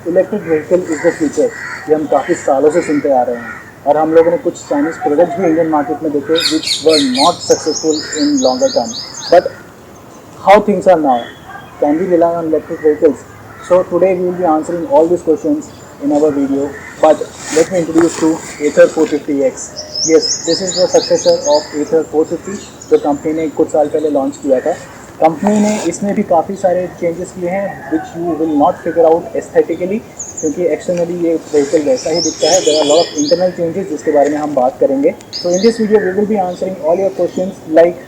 Electric vehicle is the future, ये हम काफ़ी सालों से सुनते आ रहे हैं और हम लोगों ने कुछ चाइनीज़ प्रोडक्ट्स भी इंडियन मार्केट में देखे which were not successful in longer term. But how things are now? Can we rely on electric vehicles? So today we will be answering all these questions in our video. But let me introduce to Ather 450X. Yes, this is the successor of Ather 450 जो company ने कुछ साल पहले launch किया था. Company ने इसमें भी काफ़ी सारे चेंजेस किए हैं which you will not figure out aesthetically, क्योंकि एक्सटर्नली ये व्हीकल वैसा ही दिखता है. There are lot of internal changes जिसके बारे में हम बात करेंगे. So in this video we will be answering all your questions like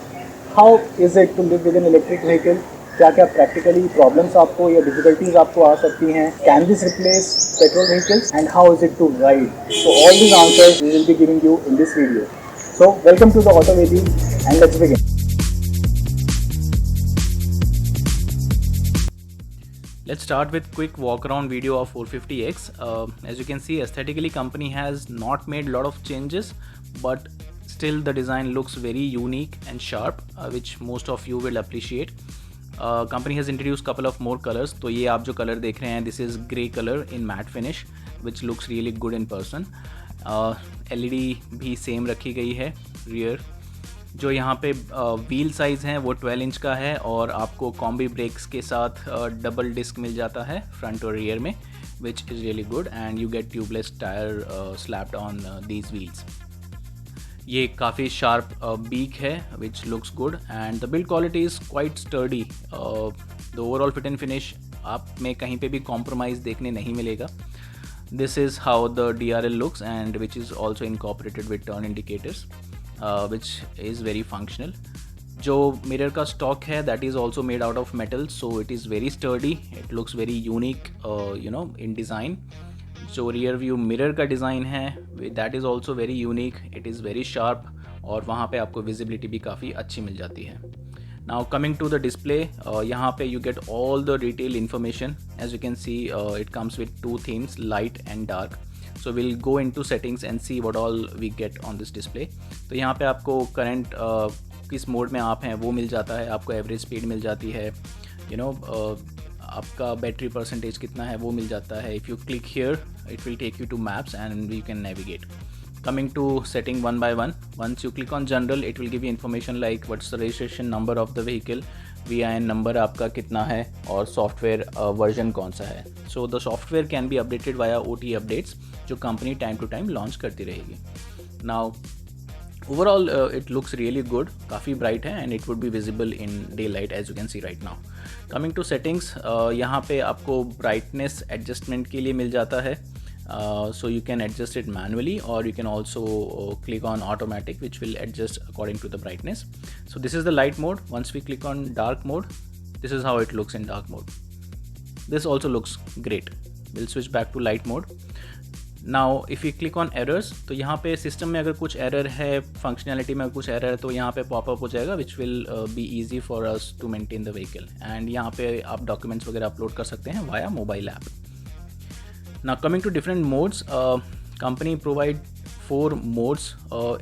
how is it to live with an electric vehicle, क्या क्या प्रैक्टिकली प्रॉब्लम्स आपको या डिफिकल्टीज आपको आ सकती हैं, can this replace petrol vehicles and how is it to ride. So all these answers we will be giving you in this video. So welcome to the Autovedi and let's begin. Let's start with quick walk around video of 450X. As you can see, aesthetically company has not made a lot of changes, but still the design looks very unique and sharp, which most of you will appreciate. Company has introduced couple of more colors. तो ये आप जो color देख रहे हैं, this is grey color in matte finish, which looks really good in person. LED भी same रखी गई है. rear जो यहाँ पे व्हील साइज़ है वो 12 इंच का है और आपको कॉम्बी ब्रेक्स के साथ डबल डिस्क मिल जाता है फ्रंट और रियर में, which is really good. And you get tubeless tyre slapped on these wheels. ये काफ़ी शार्प बीक है which looks good and the build quality is quite sturdy. The overall fit and finish आप में कहीं पे भी compromise देखने नहीं मिलेगा. This is how the DRL looks and which is also incorporated with turn indicators. Which is very functional. जो mirror का स्टॉक है that is also made out of metal, so it is very sturdy. It looks very unique, in design. जो rear view mirror का design है that is also very unique. It is very sharp और वहाँ पे आपको visibility भी काफ़ी अच्छी मिल जाती है. Now coming to the display, यहाँ पे you get all the detail information. As you can see, it comes with two themes, light and dark. So we'll go into settings and see what all we get on this display. तो यहाँ पे आपको current किस mode में आप हैं वो मिल जाता है, आपको एवरेज स्पीड मिल जाती है, आपका बैटरी परसेंटेज कितना है वो मिल जाता है. If you click here it will take you to maps and you can navigate. Coming to setting one by one, once you click on general it will give you information like what's the registration number of the vehicle, VIN number आपका कितना है और software version कौन सा है. So the software can be updated via OT updates जो company time to time launch करती रहेगी. Now overall it looks really good, काफ़ी ब्राइट है and it would be visible in daylight as you can see right now. Coming to settings, यहाँ पे आपको brightness adjustment के लिए मिल जाता है. So you can adjust it manually or you can also click on automatic which will adjust according to the brightness. So this is the light mode. Once we click on dark mode, this is how it looks in dark mode. This also looks great. We'll switch back to light mode. Now if we click on errors, तो यहाँ पे system में अगर कुछ error है, functionality में कुछ error है तो यहाँ पे पॉपअप हो जाएगा which will be easy for us to maintain the vehicle. And यहाँ पे आप डॉक्यूमेंट्स वगैरह अपलोड कर सकते हैं via mobile app. Now coming to different modes, company provide 4 modes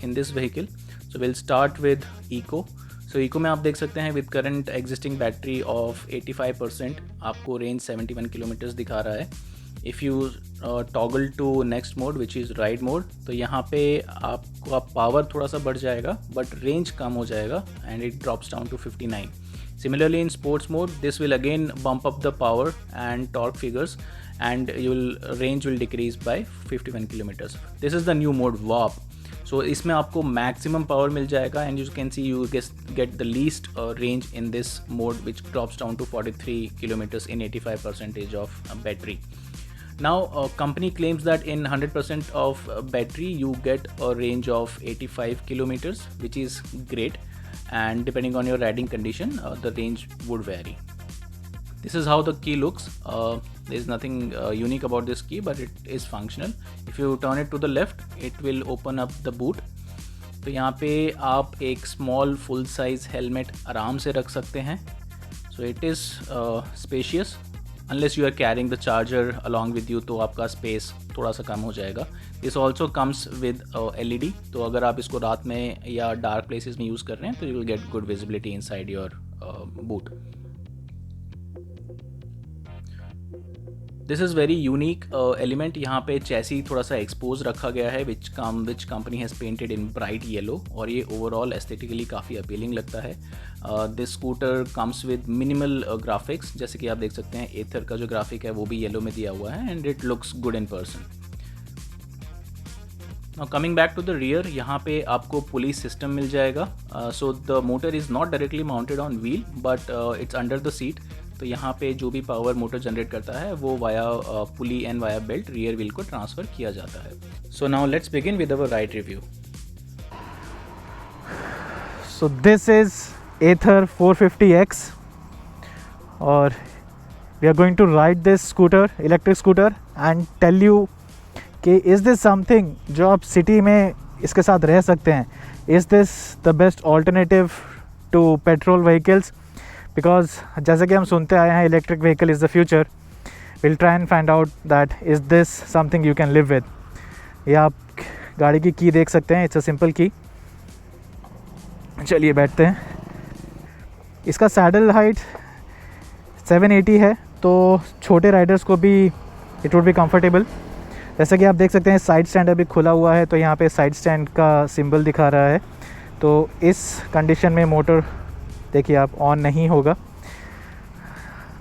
in this vehicle. So we'll start with eco. So eco में आप देख सकते हैं with current existing battery of 85% आपको range 71 किलोमीटर्स दिखा रहा है. If you toggle to next mode which is ride mode, तो यहाँ पे आपका पावर थोड़ा सा बढ़ जाएगा but range कम हो जाएगा and it drops down to 59. Similarly in sports mode, this will again bump up the power and torque figures and range will decrease by 51 kilometers. This is the new mode warp. So इसमें आपको maximum power मिल जाएगा and you can see you get the least range in this mode which drops down to 43 kilometers in 85% of battery. Now company claims that in 100% of battery you get a range of 85 kilometers, which is great, and depending on your riding condition the range would vary. This is how the key looks. There is nothing unique about this key but it is functional. If you turn it to the left it will open up the boot. तो यहाँ पे आप एक small full size helmet आराम से रख सकते हैं. So it is spacious. Unless you are carrying the charger along with you तो आपका space थोड़ा सा कम हो जाएगा. This also comes with LED. तो अगर आप इसको रात में या dark places में यूज़ कर रहे हैं तो you will get good visibility inside your boot. This is very unique element. यहाँ पे चैसी थोड़ा सा एक्सपोज रखा गया है which company has painted in bright yellow, और ये ओवरऑल एस्थेटिकली काफ़ी अपीलिंग लगता है. This scooter comes with minimal graphics. जैसे कि आप देख सकते हैं एथर का जो ग्राफिक है वो भी येलो में दिया हुआ है, and it looks good in person. Now coming back to the rear, यहाँ पे आपको पुलिस सिस्टम मिल जाएगा. So the motor is not directly mounted on wheel, but it's under the seat. तो यहाँ पे जो भी पावर मोटर जनरेट करता है वो via pulley and via belt rear wheel को ट्रांसफ़र किया जाता है. So now let's begin with our ride review. So this is Ather 450X, और we are going to ride this scooter, electric scooter, and tell you कि is this something जो आप city में इसके साथ रह सकते हैं. Is this the best alternative to petrol vehicles? Because जैसे कि हम सुनते आए हैं electric vehicle is the future. Will try and find out that is this something you can live with. या आप गाड़ी की की देख सकते हैं, इट्स अ सिंपल की. चलिए बैठते हैं. इसका सैडल हाइट 780 है, तो छोटे राइडर्स को भी इट वुड बी कंफर्टेबल. जैसे कि आप देख सकते हैं साइड स्टैंड अभी खुला हुआ है, तो यहाँ पे साइड स्टैंड का सिंबल दिखा रहा है. तो इस कंडीशन में मोटर देखिए आप ऑन नहीं होगा.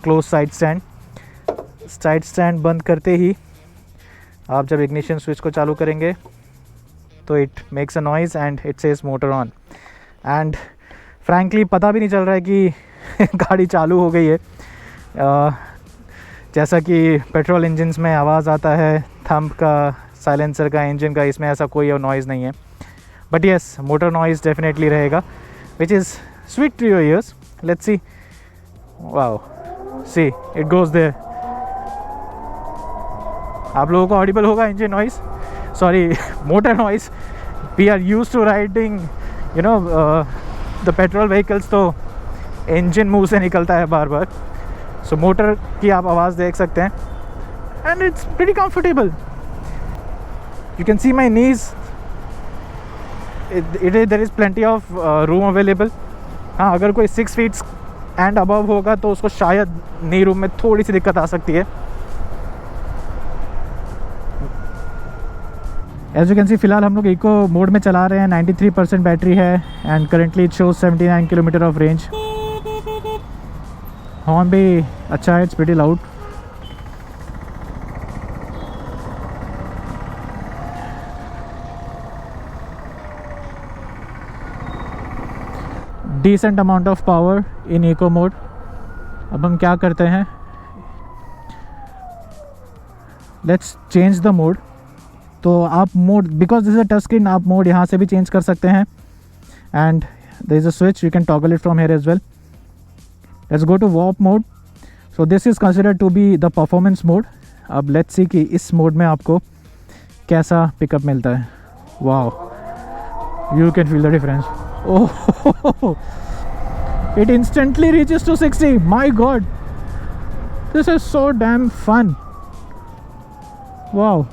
क्लोज साइड स्टैंड बंद करते ही आप जब इग्निशन स्विच को चालू करेंगे तो it makes a noise and it says motor on. And frankly पता भी नहीं चल रहा है कि गाड़ी चालू हो गई है. जैसा कि पेट्रोल इंजन्स में आवाज़ आता है थंब का, साइलेंसर का, इंजन का, इसमें ऐसा कोई नॉइज़ नहीं है. But yes, motor noise definitely रहेगा, which is sweet to your ears. Let's see. Wow, see it goes there. आप लोगों को ऑडिबल होगा engine noise, sorry motor noise. We are use to riding you know the petrol vehicles, तो engine मुँह से निकलता है बार बार. सो मोटर की आप आवाज़ देख सकते हैं, and it's pretty comfortable. You can see my knees. There is plenty of room available. हाँ, अगर कोई 6 feet and above होगा तो उसको शायद नी रूम में थोड़ी सी दिक्कत आ सकती है. As you can see, फ़िलहाल हम लोग इको मोड में चला रहे हैं. 93% बैटरी है and currently it shows 79 kilometre of range. Horn भी अच्छा है, it's pretty loud. Decent amount of power in eco mode. अब हम क्या करते हैं, लेट्स चेंज द मोड. तो आप mode, because this is a touch screen, आप मोड यहाँ से भी चेंज कर सकते हैं. And there is a switch, you can toggle it from here as well. Let's go to warp mode. So this is considered to be the performance mode. अब let's see कि इस mode में आपको कैसा pickup मिलता है. Wow, you can feel the difference. Oh, it instantly reaches to 60. My god, this is so damn fun. Wow,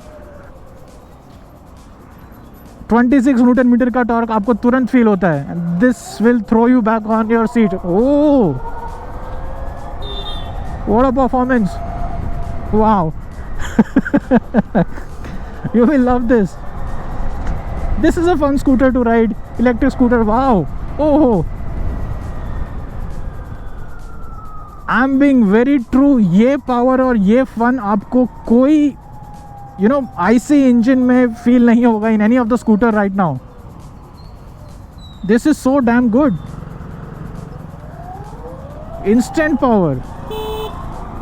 26 newton metre का torque आपको तुरंत फील होता है. This will throw you back on your seat. Oh, what a performance. Wow. You will love this. This is a fun scooter to ride. Electric scooter. Wow. Oh. I'm being very true. ये power और ये fun आपको कोई IC engine में feel नहीं होगा in any of the scooter right now. This is so damn good. Instant power.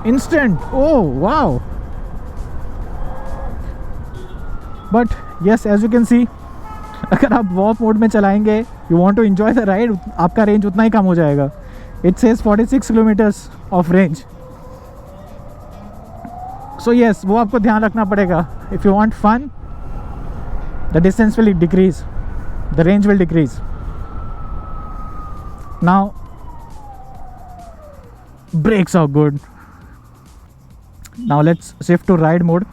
Instant. Oh wow. But yes, as you can see, अगर आप वॉक मोड में चलाएंगे, you want to enjoy the ride, आपका range उतना ही कम हो जाएगा. It says 46 kilometres of range. So yes, वो आपको ध्यान रखना पड़ेगा. If you want fun, the distance will decrease, the range will decrease. Now brakes are good. Now let's shift to ride mode.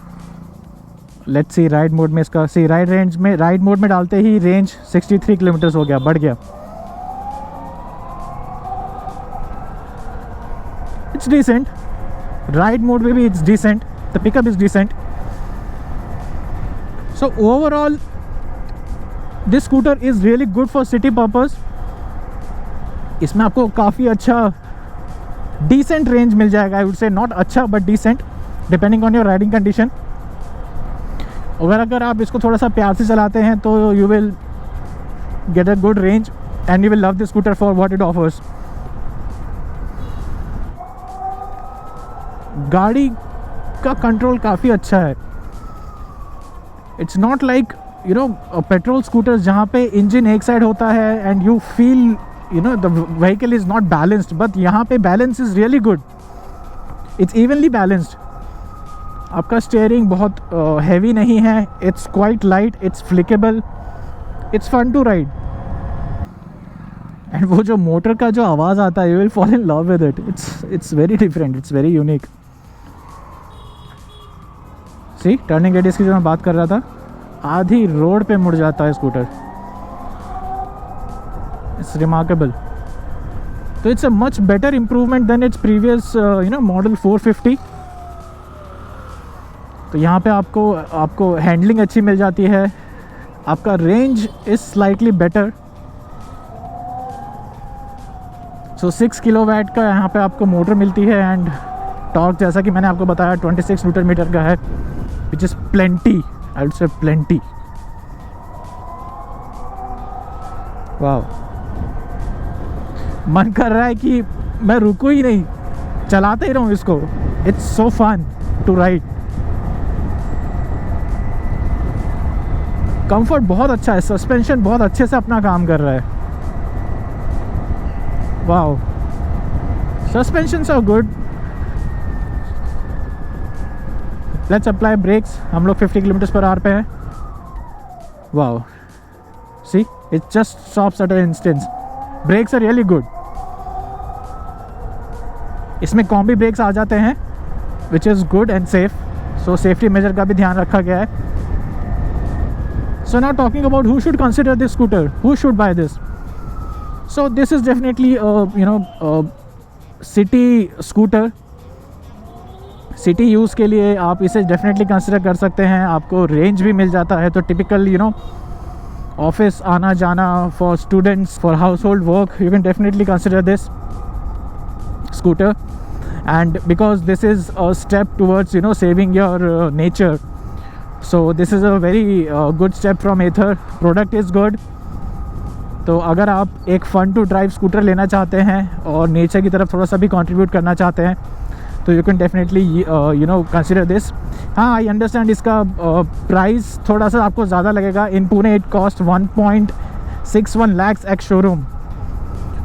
Let's see ride mode में इसका, सी ride mode में डालते ही range 63 kilometres हो गया, बढ़ गया. it's decent. Ride mode में भी it's decent. The pickup is decent. So overall, this scooter is really good for city purpose. इसमें आपको काफ़ी अच्छा decent range मिल जाएगा. I would say not अच्छा but decent, depending on your riding condition. अगर आप इसको थोड़ा सा प्यार से चलाते हैं तो you will get a good range and you will love the scooter for what it offers. गाड़ी का कंट्रोल काफ़ी अच्छा है. It's not like you know petrol scooters जहाँ पे इंजन एक साइड होता है and you feel you know the vehicle is not balanced, but यहाँ पे balance is really good. It's evenly balanced. आपका स्टीयरिंग बहुत हैवी नहीं है. It's quite light, it's flickable, it's fun to ride. And वो जो मोटर का जो आवाज़ आता है, you will fall in love with it. It's very different, it's very unique. See turning radius की जो मैं बात कर रहा था, आधी रोड पे मुड़ जाता है स्कूटर. It's remarkable. तो it's a much better improvement than its previous you know model 450. तो यहाँ पे आपको हैंडलिंग अच्छी मिल जाती है. आपका range is slightly better. So 6 kilowatt का यहाँ पे आपको मोटर मिलती है एंड टॉर्क जैसा कि मैंने आपको बताया 26 न्यूटन मीटर का है, which is plenty. I would say plenty. Wow. मन कर रहा है कि मैं रुकूं ही नहीं, चलाते ही रहूं इसको. It's so fun to ride. Comfort बहुत अच्छा है. सस्पेंशन बहुत अच्छे से अपना काम कर रहा है. Wow. Suspensions are good. Let's apply brakes. हम लोग 50 किलोमीटर पर आवर पे हैं. Wow. See it just stops at an instance. Brakes are really good. इसमें कॉम्बी ब्रेक्स आ जाते हैं which is good and safe. So safety measure का भी ध्यान रखा गया है. So now talking about who should consider this scooter, who should buy this. So this is definitely you no city scooter. City use के लिए आप इसे डेफिनेटली कंसिडर कर सकते हैं. आपको रेंज भी मिल जाता है. तो टिपिकल यू नो ऑफिस आना जाना, for students, for house hold work, you can definitely consider this scooter. And because this is a step towards you know saving your nature, so this is a very good step from Ather. Product is good. तो अगर आप एक fun to drive scooter लेना चाहते हैं और nature की तरफ थोड़ा सा भी कंट्रीब्यूट करना चाहते हैं तो you can definitely you know consider this. हाँ, आई अंडरस्टैंड इसका प्राइस थोड़ा सा आपको ज़्यादा लगेगा. In Pune it cost 1.61 lakhs ex showroom.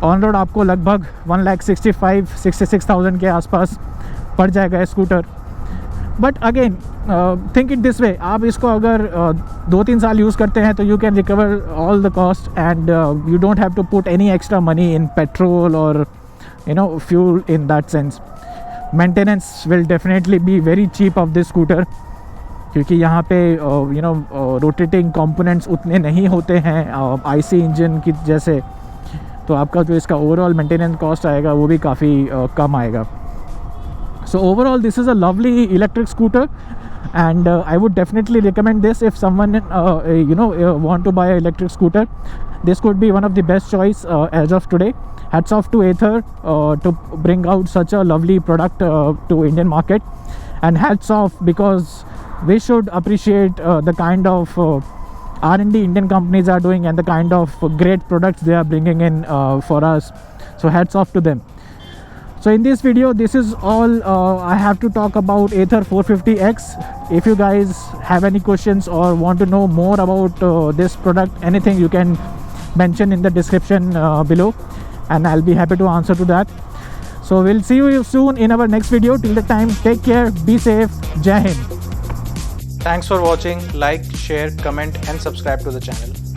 On road आपको लगभग 1,65,000-66,000 के आसपास पड़ जाएगा ये scooter. But again think it this way, आप इसको अगर 2-3 साल यूज़ करते हैं तो you can recover all the cost and you don't have to put any extra money in petrol और you know fuel in that sense. Maintenance will definitely be very cheap of this scooter क्योंकि यहाँ पे you know rotating components उतने नहीं होते हैं IC engine की जैसे. तो आपका जो इसका ओवरऑल मेंटेनेंस कॉस्ट आएगा वो भी काफ़ी कम आएगा. So overall this is a lovely electric scooter and I would definitely recommend this if someone you know want to buy an electric scooter. This could be one of the best choice as of today. Hats off to Ather to bring out such a lovely product to Indian market, and hats off because we should appreciate the kind of R&D Indian companies are doing and the kind of great products they are bringing in for us. So hats off to them. So in this video, this is all I have to talk about Ather 450X. If you guys have any questions or want to know more about this product, anything you can mention in the description below and I'll be happy to answer to that. So we'll see you soon in our next video. Till the time, take care, be safe, Jai Hind. Thanks for watching. Like, share, comment and subscribe to the channel.